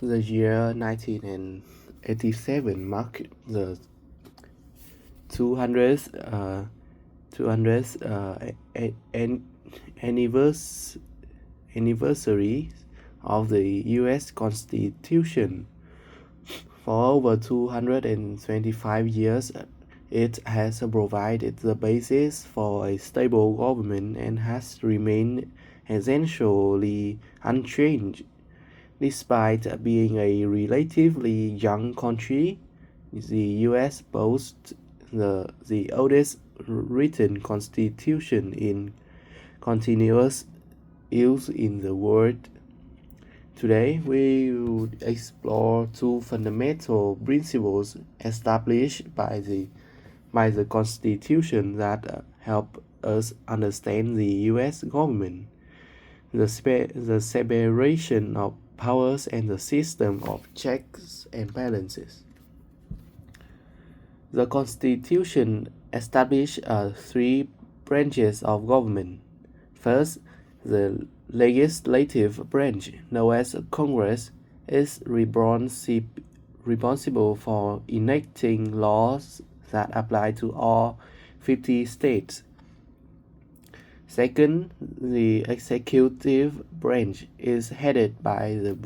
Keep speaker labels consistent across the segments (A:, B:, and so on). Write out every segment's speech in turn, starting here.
A: The year 1987 marked the 200th, 200th anniversary of the U.S. Constitution. For over 225 years, it has provided the basis for a stable government and has remained essentially unchanged. Despite being a relatively young country, the U.S. boasts the oldest written constitution in continuous use in the world. Today, we will explore two fundamental principles established by the Constitution that help us understand the U.S. government, the separation of powers and the system of checks and balances. The Constitution established three branches of government. First, the legislative branch, known as Congress, is responsible for enacting laws that apply to all 50 states. Second, the executive branch is headed by the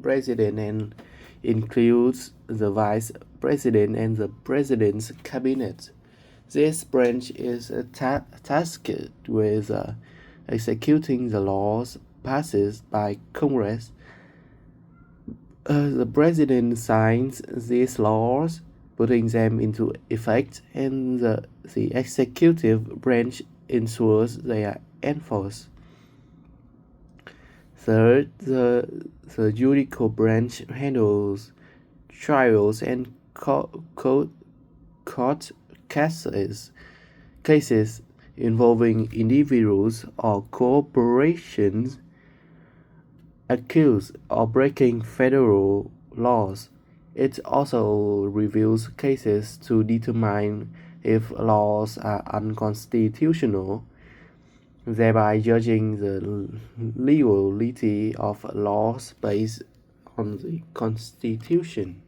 A: president and includes the vice president and the president's cabinet. This branch is tasked with executing the laws passed by Congress. The president signs these laws, putting them into effect, and the executive branch ensures they are enforced. Third, the judicial branch handles trials and court cases involving individuals or corporations accused of breaking federal laws. It also reviews cases to determine if laws are unconstitutional, thereby judging the legality of laws based on the Constitution.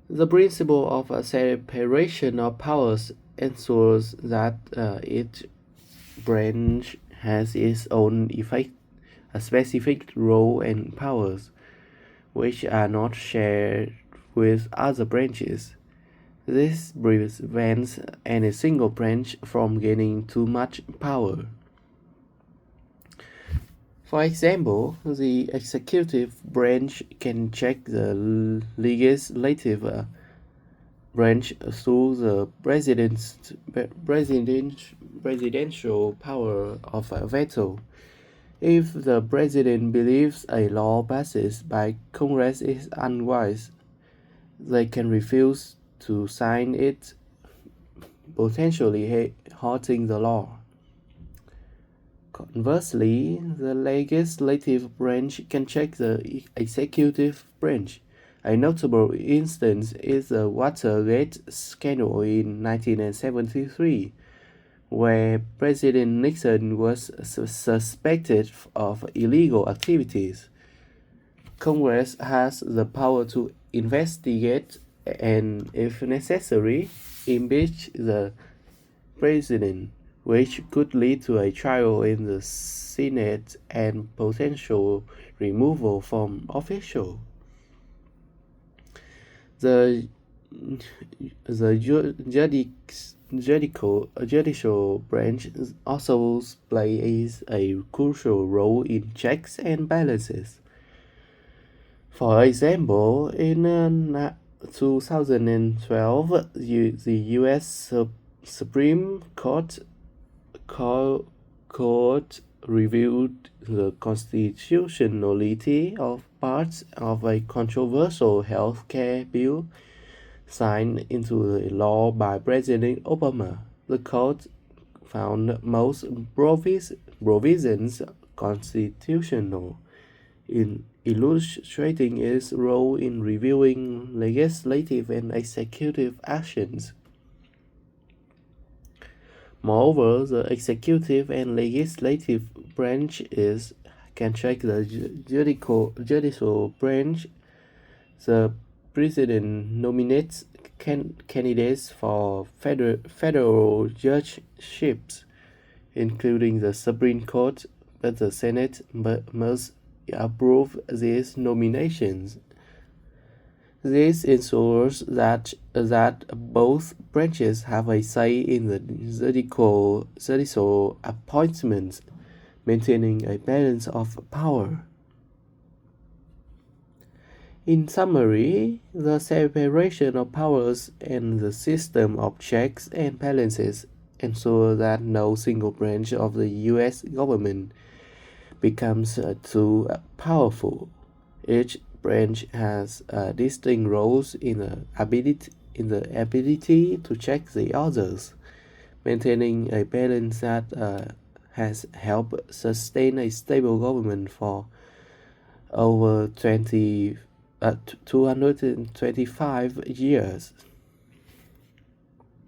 A: The principle of a separation of powers ensures that each branch has its own effect, a specific role and powers, which are not shared with other branches. This prevents any single branch from gaining too much power. For example, the executive branch can check the legislative branch through the presidential power of a veto. If the president believes a law passed by Congress is unwise, they can refuse to sign it, potentially halting the law. Conversely, the legislative branch can check the executive branch. A notable instance is the Watergate scandal in 1973, where President Nixon was suspected of illegal activities. Congress has the power to investigate and, if necessary, impeach the president, which could lead to a trial in the Senate and potential removal from office. The judicial branch also plays a crucial role in checks and balances. For example, in 2012, the U.S. Supreme Court reviewed the constitutionality of parts of a controversial health care bill signed into law by President Obama. The court found most provisions constitutional, in illustrating its role in reviewing legislative and executive actions. Moreover, the executive and legislative branches can check the judicial branch. The president nominates candidates for federal judgeships, including the Supreme Court, but the Senate must approve these nominations. This ensures that both branches have a say in the judicial appointments, maintaining a balance of power. In summary, the separation of powers and the system of checks and balances ensure that no single branch of the US government becomes too powerful. Each branch has distinct roles in the ability to check the others, maintaining a balance that has helped sustain a stable government for over 225 years.